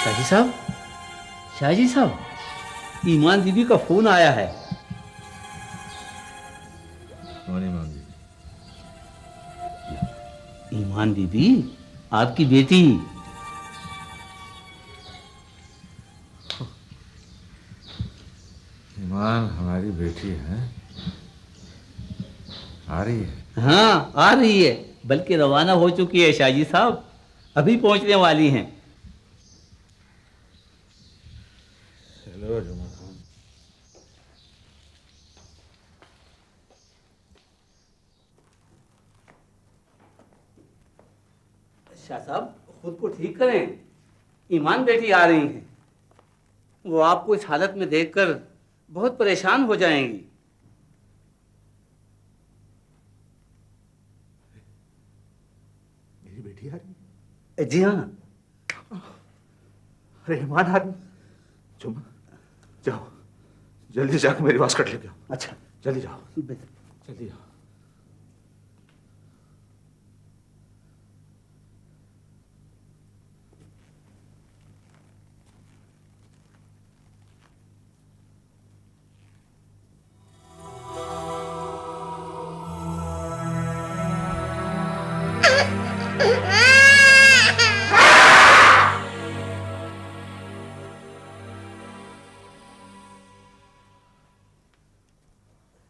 शाहजी साहब, शाहजी साहब, ईमान दीदी का फोन आया है। कौन ईमान दीदी? ईमान दीदी, आपकी बेटी। ईमान हमारी बेटी है, आ रही है? हाँ, आ रही है, बल्कि रवाना हो चुकी है शाहजी साहब, अभी पहुंचने वाली हैं। चलो जुमा खान। शाह साहब, खुद को ठीक करें, ईमान बेटी आ रही हैं। वो आपको इस हालत में देखकर बहुत परेशान हो जाएंगी। मेरी बेटी आ रही है? जी हाँ। अरे ईमान आ रही। जुमा, जाओ जल्दी जाकर मेरी वास्कट लेके आओ। अच्छा, जल्दी जाओ, जल्दी जाओ।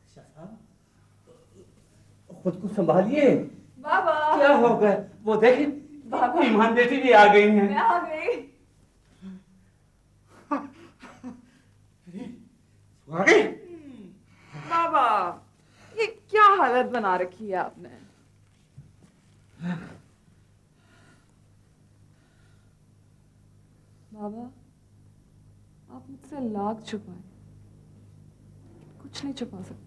शाह साहब, खुद को संभालिए। बाबा, क्या हो गया? वो देखिए, बाबा, ईमान बेटी भी आ गई हैं। मैं आ गई। आ गई? बाबा, ये क्या हालत बना रखी है आपने? बाबा, आप मुझसे लाख छुपाएं, कुछ नहीं छुपा सकते।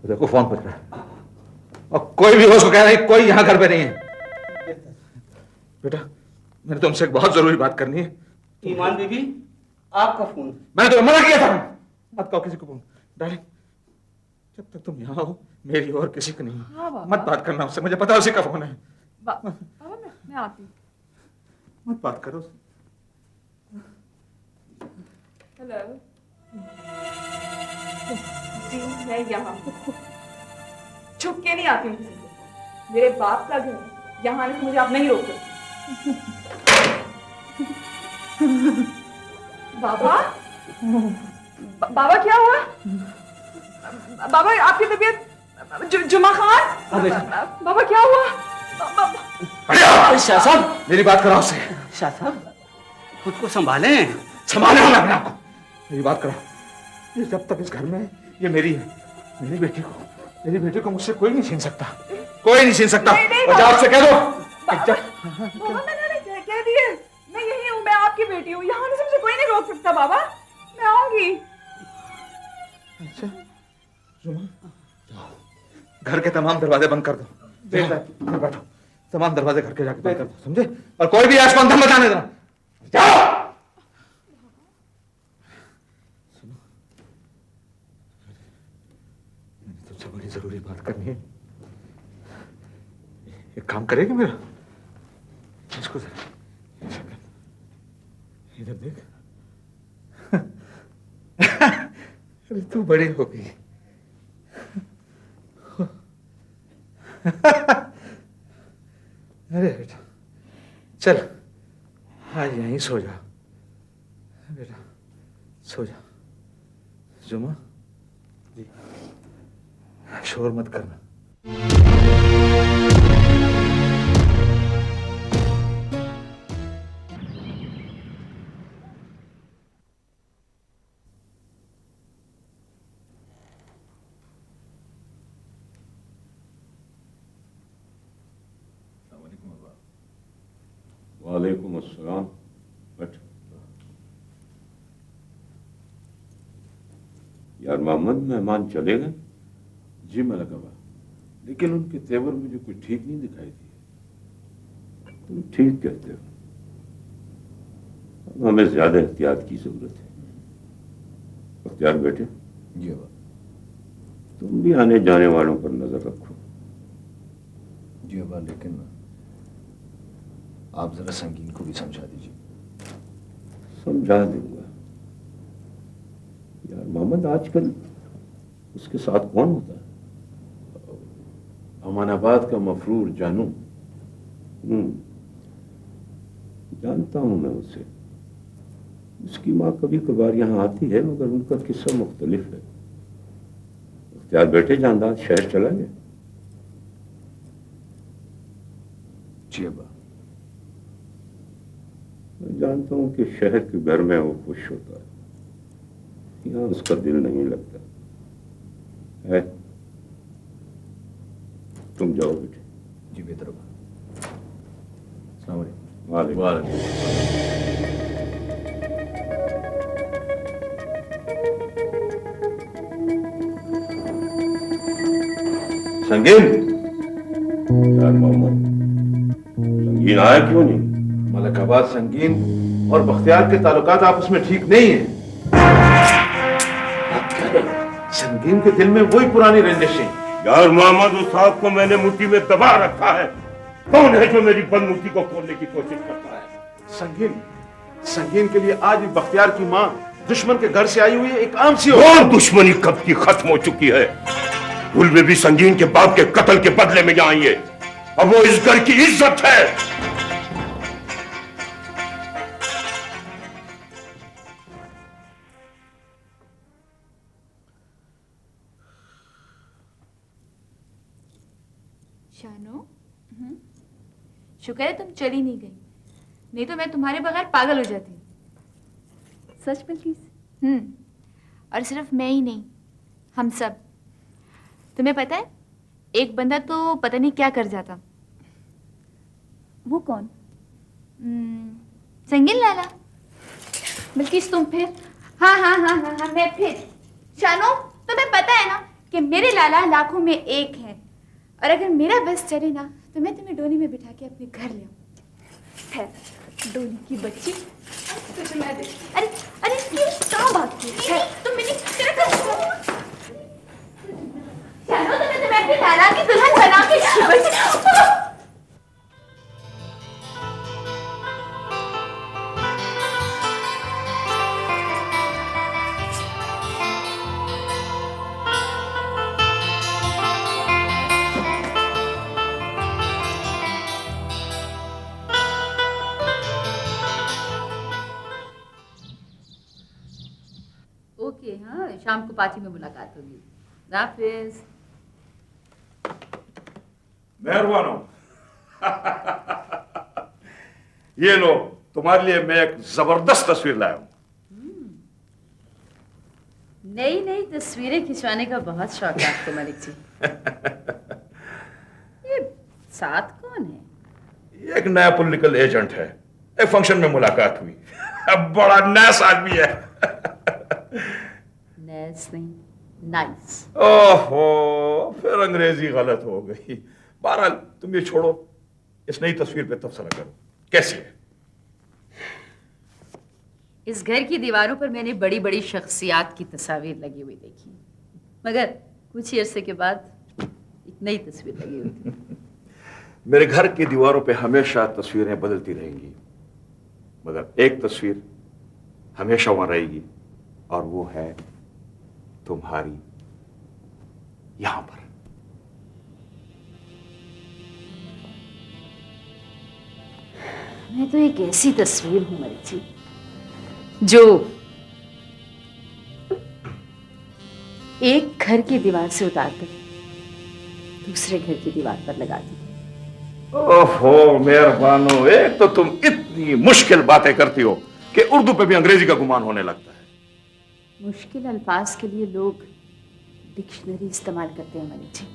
देखो फोन बज रहा है और कोई भी हो उसको कह रहा है कोई यहाँ घर पे नहीं है। बेटा, मैंने तुमसे एक बहुत जरूरी बात करनी है। ईमान बीबी, आपका फोन। मैंने तुम्हें मना किया था, मत कहो किसी को फोन। डार्लिंग, जब तक तुम यहाँ हो मेरी और किसी को नहीं। हाँ बाबा। मत बात करना उससे, मुझे पता है उसी का फोन है। बाबा, मैं आती हूँ। मत बात करो उससे। हेलो जी, मैं यहाँ छुप के नहीं आती हूँ किसी से। मेरे बाप का घर, यहाँ आने से मुझे आप नहीं रोक सकते। बाबा, बाबा क्या हुआ? बाबा, आपकी तबीयत जुमा खान, बाबा क्या हुआ? शाह साहब, मेरी बात करो उससे। शाह साहब, खुद को संभालें। संभाले हो अपने आप को। मेरी बात करो। ये जब तक इस घर में ये मेरी है, मेरी बेटी को मुझसे कोई नहीं छीन सकता, कोई नहीं छीन सकता। और जाओ उससे कह दो। बाबा, मैंने कह दिए, मैं यही हूँ, मैं आपकी बेटी हूँ, यहाँ आने से मुझे कोई नहीं रोक सकता। बाबा, मैं आऊंगी। अच्छा, जाओ घर के तमाम दरवाजे बंद कर दो। बैठो, तमाम दरवाजे घर के जाके बंद कर दो, समझे? और कोई भी आसमान धम मचाने देना। जाओ। सुनो, मैंने तुमसे बड़ी जरूरी बात करनी है। एक काम करेगा मेरा? इसको इधर देख। अरे तू बड़ी हो गई। अरे बेटा, चल आज यहीं सो जा। बेटा सो जा। जुमा जी, शोर मत करना। वालेकुम अस्सलाम। बैठ। यार मोहम्मद, मेहमान चले गए? जी मलक बाबा, लेकिन उनके तेवर मुझे कुछ ठीक नहीं दिखाई दिए। तुम ठीक कहते हो, अब हमें ज्यादा एहतियात की जरूरत है। बख्तियार बेटे, जी बाबा। तुम भी आने जाने वालों पर नजर रखो। जी बाबा, लेकिन आप जरा संगीन को भी समझा दीजिए। समझा दूंगा। यार मोहम्मद, आजकल उसके साथ कौन होता है? अमानाबाद का मफरूर जानू। जानता हूं मैं उसे। उसकी माँ कभी कभार यहाँ आती है, मगर उनका किस्सा मुख्तलिफ है। अख्तियार बेटे जानदार शहर चला गया। जी अब्बा। मैं जानता हूं कि शहर के घर में वो खुश होता है, यहाँ उसका दिल नहीं लगता है। तुम जाओ बेटे। जी बेहतर अब्बा। अस्सलाम वालेकुम। वालेकुम। संगीन, यार मोहम्मद, संगीन आया क्यों नहीं? मलकाबाद संगीन और बख्तियार के ताल्लुकात आपस में ठीक नहीं है। संगीन के दिल में वही पुरानी रंजिशें। यार मोहम्मद, उस साहब को मैंने मुट्ठी में दबा रखा है। कौन है जो मेरी बंद मुट्ठी को खोलने की कोशिश करता है? संगीन के लिए आज भी बख्तियार की माँ दुश्मन के घर से आई हुई है, एक आम सी और दुश्मनी कब की खत्म हो चुकी है। गुलबे भी संगीन के बाप के कत्ल के बदले में यहाँ आई है। अब वो इस घर की इज्जत है। शानो, शुक्र है तुम चली नहीं गई, नहीं तो मैं तुम्हारे बगैर पागल हो जाती। सच बिल्किस। और सिर्फ मैं ही नहीं, हम सब। तुम्हें पता है, एक बंदा तो पता नहीं क्या कर जाता। वो कौन? संगीन लाला। बिल्किस तुम फिर? हाँ, मैं फिर। शानो, तुम्हें पता है ना कि मेरे लाला लाखों में एक हैं, और अगर मेरा बस चले ना तो मैं तुम्हें डोली में बिठा के अपने घर ले आऊं। है डोली की बच्ची। अरे ये कहाँ भागती है? तुम मेरी शानो, तुम्हें अपने लाला की दुल्हन बना के ओके, हाँ, शाम को पार्टी में मुलाकात होगी। हाफिज। मेहरबान हो। ये लो, तुम्हारे लिए मैं एक जबरदस्त तस्वीर लाया हूं। नई नई तस्वीरें खिंचवाने का बहुत शौक है आपको मलिक जी। ये साथ कौन है? ये एक नया पॉलिटिकल एजेंट है। एक फंक्शन में मुलाकात हुई। अब बड़ा नैस आदमी है। नैस नहीं, नाइस। ओहो, फिर अंग्रेजी गलत हो गई। बहरहाल तुम ये छोड़ो, इस नई तस्वीर पे तबसरा करो। कैसी है? इस घर की दीवारों पर मैंने बड़ी बड़ी शख्सियात की तस्वीर लगी हुई देखी, मगर कुछ ही अरसे के बाद एक नई तस्वीर लगी हुई थी। मेरे घर की दीवारों पे हमेशा तस्वीरें बदलती रहेंगी, मगर एक तस्वीर हमेशा वहां रहेगी, और वो है तुम्हारी यहां पर। मैं तो एक ऐसी तस्वीर हूं मलिक जी जो एक घर की दीवार से उतारकर दूसरे घर की दीवार पर लगा दी। ओहो मेहरबानो, एक तो तुम इतनी मुश्किल बातें करती हो कि उर्दू पे भी अंग्रेजी का गुमान होने लगता है। मुश्किल अल्फाज के लिए लोग डिक्शनरी इस्तेमाल करते हैं मलिक जी।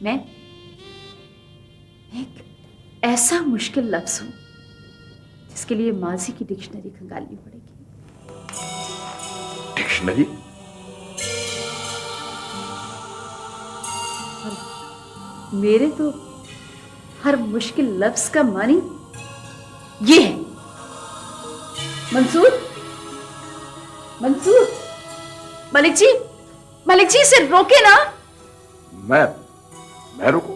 मैं एक ऐसा मुश्किल लफ्ज हूं जिसके लिए माजी की डिक्शनरी खंगालनी पड़ेगी। डिक्शनरी? मेरे तो हर मुश्किल लफ्ज का मानी ये है। मंसूर, मंसूर, मलिक जी इसे रोके ना। मैं रुकूं?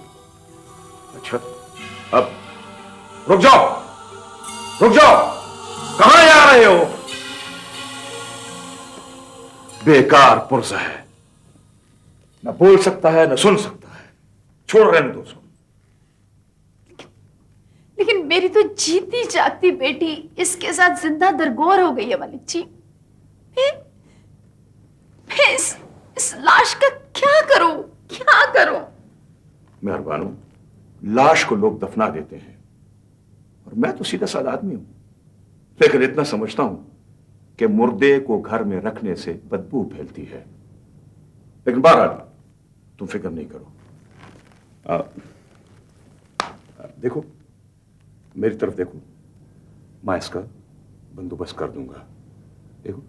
अच्छा, अब रुक जाओ, रुक जाओ, कहां जा रहे हो? बेकार पुरुषा है, न बोल सकता है न सुन सकता है। छोड़, रहने दो उसको। लेकिन मेरी तो जीती जागती बेटी इसके साथ जिंदा दरगोर हो गई है मलिक जी। मैं इस लाश का क्या करूं, क्या करूं? मेहरबानो, लाश को लोग दफना देते हैं और मैं तो सीधा साधा आदमी हूं, लेकिन इतना समझता हूं कि मुर्दे को घर में रखने से बदबू फैलती है। लेकिन बहरहाल तुम फिक्र नहीं करो। देखो, मेरी तरफ देखो, मैं इसका बंदोबस्त कर दूंगा। देखो,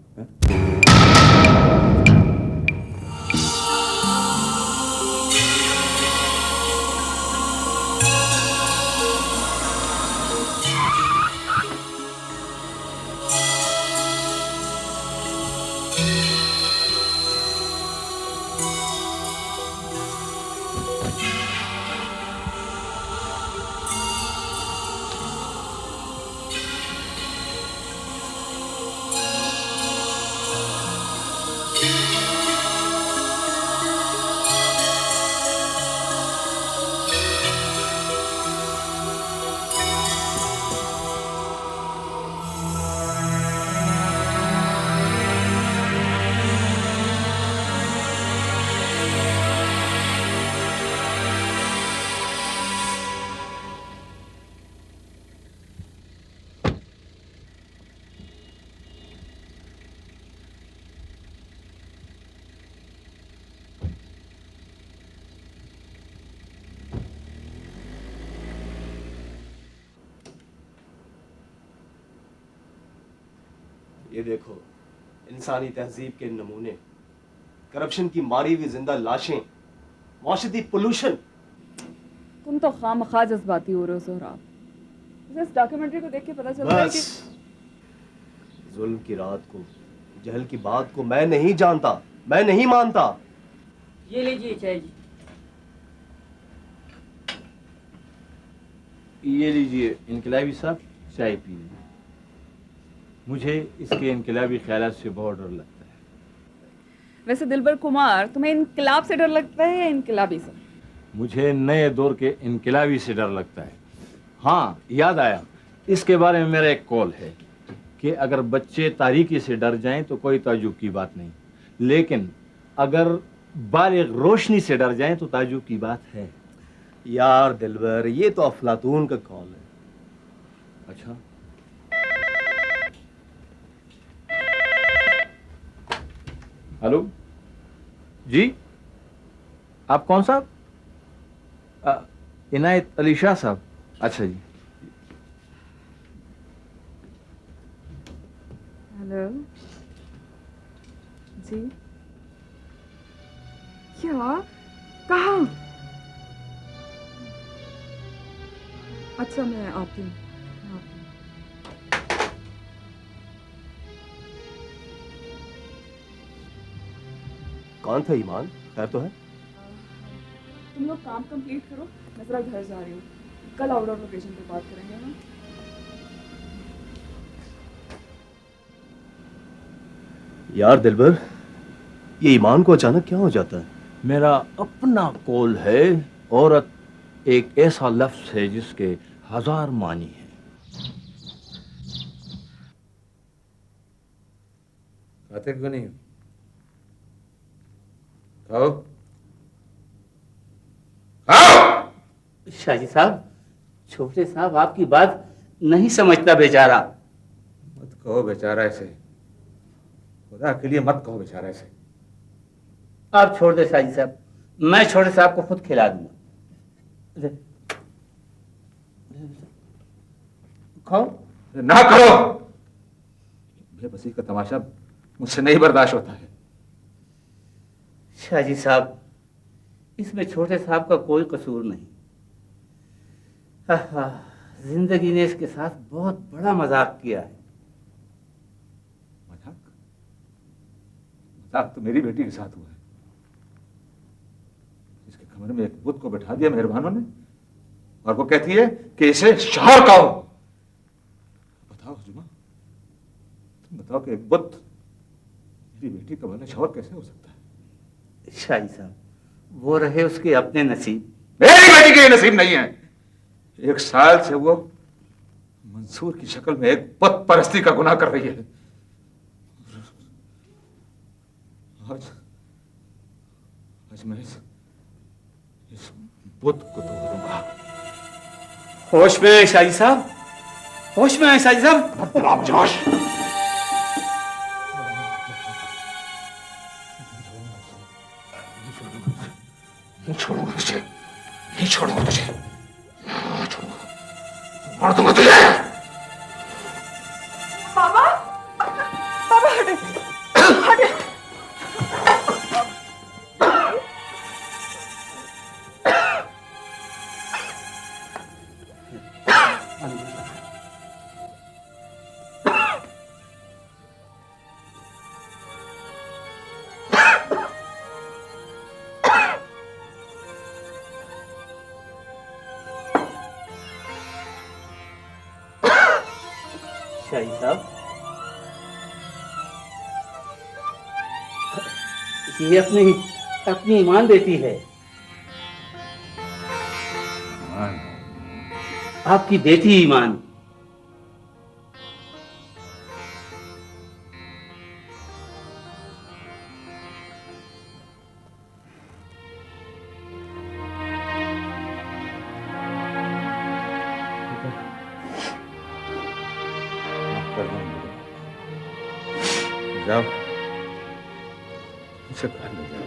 ये देखो, इंसानी तहजीब के नमूने, करप्शन की मारी हुई जिंदा लाशें, मौशदी पोल्यूशन। तुम तो खामखा जज्बाती हो रहे हो सोहराब। मुझे इस डॉक्यूमेंट्री को देख के पता चलता है कि जुल्म की रात को, जहल की बात को मैं नहीं जानता, मैं नहीं मानता। ये लीजिए चाय जी। ये लीजिए इनकलाबी साहब, चाय पी लीजिए। मुझे इसके इनकलाबी ख्यालात से बहुत डर लगता है। वैसे दिलबर कुमार, तुम्हें इनकलाब से डर लगता है या इनकलाबी से? मुझे नए दौर के इनकलाबी से डर लगता है। हाँ, याद आया, इसके बारे में मेरा एक कॉल है कि अगर बच्चे तारीकी से डर जाएं तो कोई ताज्जुब की बात नहीं, लेकिन अगर बालिग रोशनी से डर जाएं तो ताज्जुब की बात है। यार दिलबर, ये तो अफलातून का कॉल है। अच्छा, हेलो जी, आप कौन साहब? इनायत अली शाह साहब। अच्छा जी। हेलो जी, क्या कहा? अच्छा, मैं आती हूँ। कौन था ईमान? खैर तो है? तुम लोग काम कंप्लीट करो, मैं जरा घर जा रही हूँ। कल आउटडोर लोकेशन पे बात करेंगे ना। यार दिलबर, ये ईमान को अचानक क्या हो जाता है? मेरा अपना कॉल है। औरत एक ऐसा लफ्ज है जिसके 1000 मानी है। खाते क्यों नहीं? खाओ खाओ। शाहजी साहब, छोटे साहब आपकी बात नहीं समझता बेचारा। मत कहो बेचारा ऐसे, खुदा के लिए मत कहो बेचारा ऐसे। आप छोड़ दे शाहजी साहब, मैं छोटे साहब को खुद खिला दूंगा। खाओ। ना करो, बेबसी का तमाशा मुझसे नहीं बर्दाश्त होता है। शाहजी साहब, इसमें छोटे साहब का कोई कसूर नहीं। जिंदगी ने इसके साथ बहुत बड़ा मजाक किया है। मजाक? मजाक तो मेरी बेटी के साथ हुआ है। इसके कमरे में एक बुत को बैठा दिया मेहरबानों ने और वो कहती है कि इसे शौहर कहो। बताओ जुमा, तुम बताओ कि एक बुत मेरी बेटी का वाला शौहर कैसे हो सकता है? शाही साहब, वो रहे उसके अपने नसीब। मेरी बेटी के ये नसीब नहीं है। 1 साल से वो मंसूर की शक्ल में एक बुत परस्ती का गुनाह कर रही है। आज मैं इस बुत को तोड़ूंगा। होश में आए शाही साहब, होश में आए शाही साहब। आप जोश। नहीं छोड़ूंगा तुझे, नहीं छोड़ूंगा तुझे, नहीं छोड़ूंगा, मार दूंगा तुझे। बाबा, बाबा हटे, हटे। शाही साहब, ये अपनी अपनी ईमान बेटी है। आपकी बेटी ईमान। जाओ, इसे घर ले जाओ।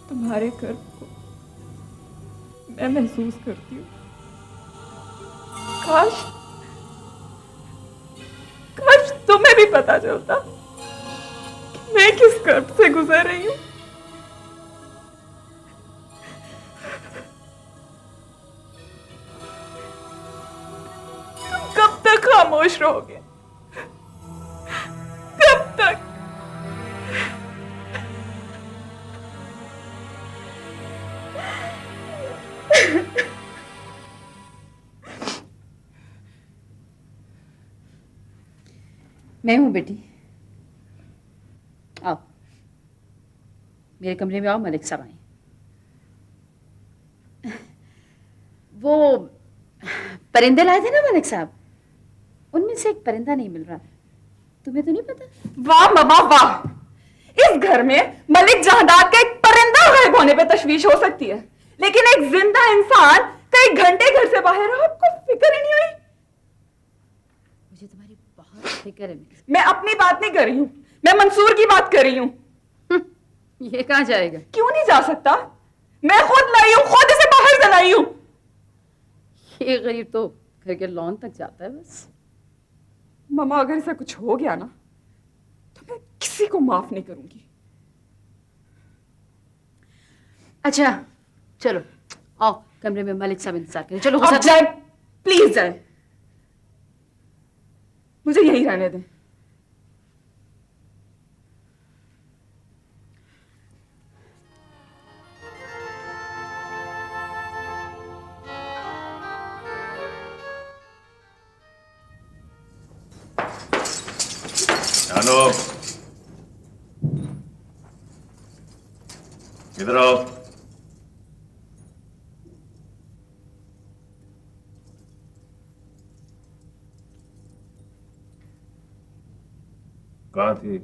तुम्हारे गर्व को मैं महसूस करती हूँ। काश काश तुम्हें भी पता चलता कि मैं किस गर्व से गुजर रही हूँ। तुम कब तक खामोश रहोगे? कब तक? मैं हूं बेटी, आओ मेरे कमरे में आओ। मलिक साहब आए। वो परिंदे लाए थे ना मलिक साहब, उनमें से एक परिंदा नहीं मिल रहा। तुम्हें तो नहीं पता? वाह मामा वाह, इस घर में मलिक जहादार का एक परिंदा गायब होने पे तशवीश हो सकती है, लेकिन एक जिंदा इंसान कई घंटे घर से बाहर है, आपको फिक्र ही नहीं हुई। मुझे तुम्हारी बहुत फिक्र है। मैं अपनी बात नहीं कर रही हूँ, मैं मंसूर की बात कर रही हूँ। ये कहाँ जाएगा? क्यों नहीं जा सकता? मैं खुद लाई हूँ, खुद इसे बाहर से लाई हूँ। ये गरीब तो घर के लॉन तक जाता है बस। मामा अगर इसे कुछ हो गया ना तो मैं किसी को माफ नहीं करूंगी। अच्छा चलो आओ, कमरे में मलिक साहब इंतजार करें। चलो अब जाए, प्लीज जाए, मुझे यहीं रहने दें। शानो, इधर आओ। कहाँ थी?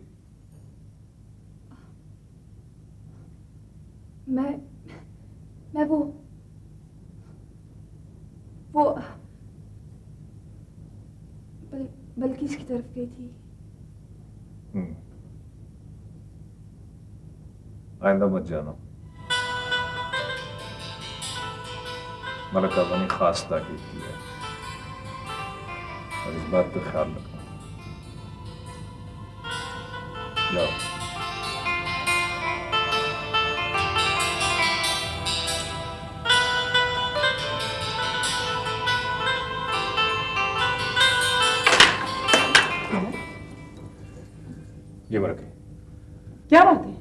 मैं वो बल्किस की तरफ गई थी। आइंदा मत जाना। मलका बनी खास ताकीद की है और इस बात का ख्याल रखना। जाओ। ये मरके। क्या बात है?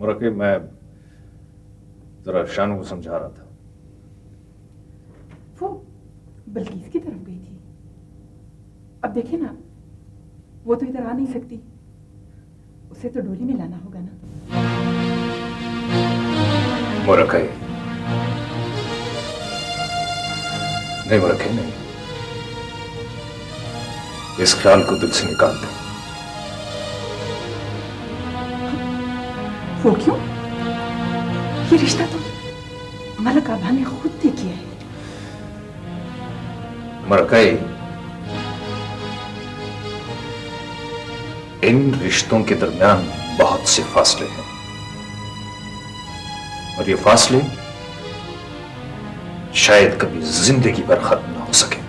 मरके, मैं जरा शानू को समझा रहा था। वो बल्किस की तरफ गई थी। अब देखिए ना, वो तो इधर आ नहीं सकती, उसे तो डोली में लाना होगा ना। मरके नहीं, मरके नहीं, इस ख्याल को दिल से निकाल दो। वो क्यों? ये रिश्ता तो मलक आभा ने खुद तय किया है। मरकई, इन रिश्तों के दरमियान बहुत से फासले हैं और ये फासले शायद कभी जिंदगी भर खत्म ना हो सके।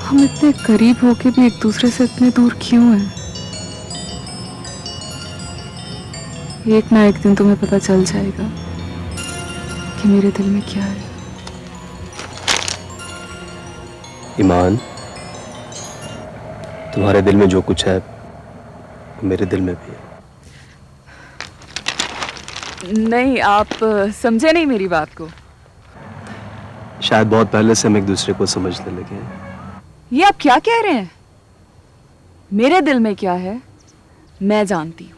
हम इतने करीब होके भी एक दूसरे से इतने दूर क्यों हैं? एक ना एक दिन तुम्हें पता चल जाएगा कि मेरे दिल में क्या है। ईमान, तुम्हारे दिल में जो कुछ है मेरे दिल में भी है। नहीं, आप समझे नहीं मेरी बात को। शायद बहुत पहले से हम एक दूसरे को समझने लगे हैं। ये आप क्या कह रहे हैं? मेरे दिल में क्या है मैं जानती हूं।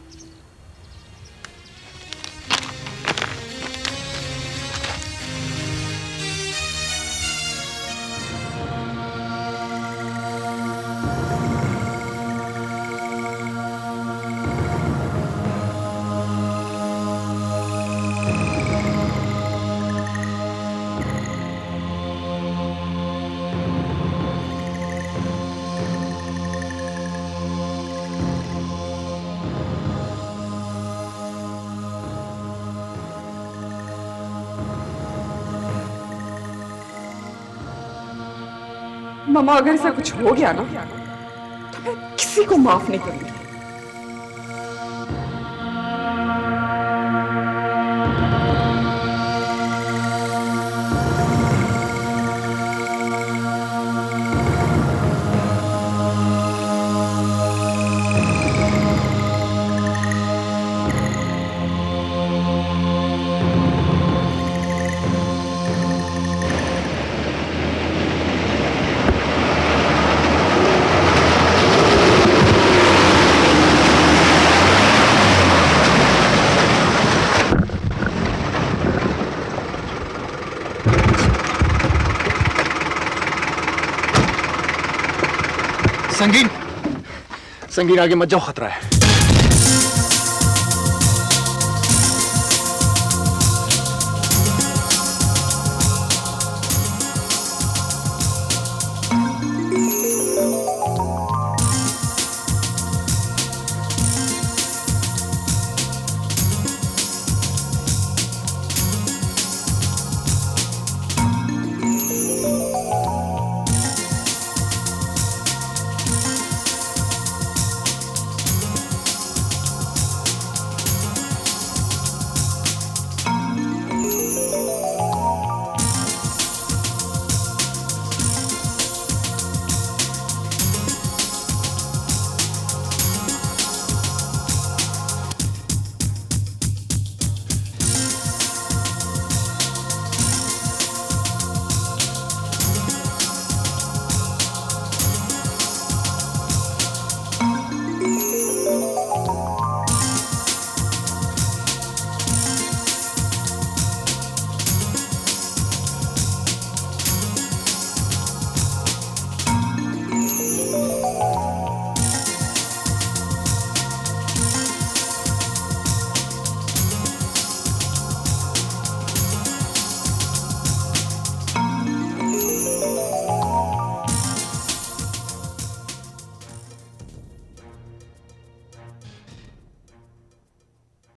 मामा, अगर इसे कुछ हो गया ना तो मैं किसी को माफ नहीं करूंगी। संगीन, संगीन आगे मत जाओ, खतरा है।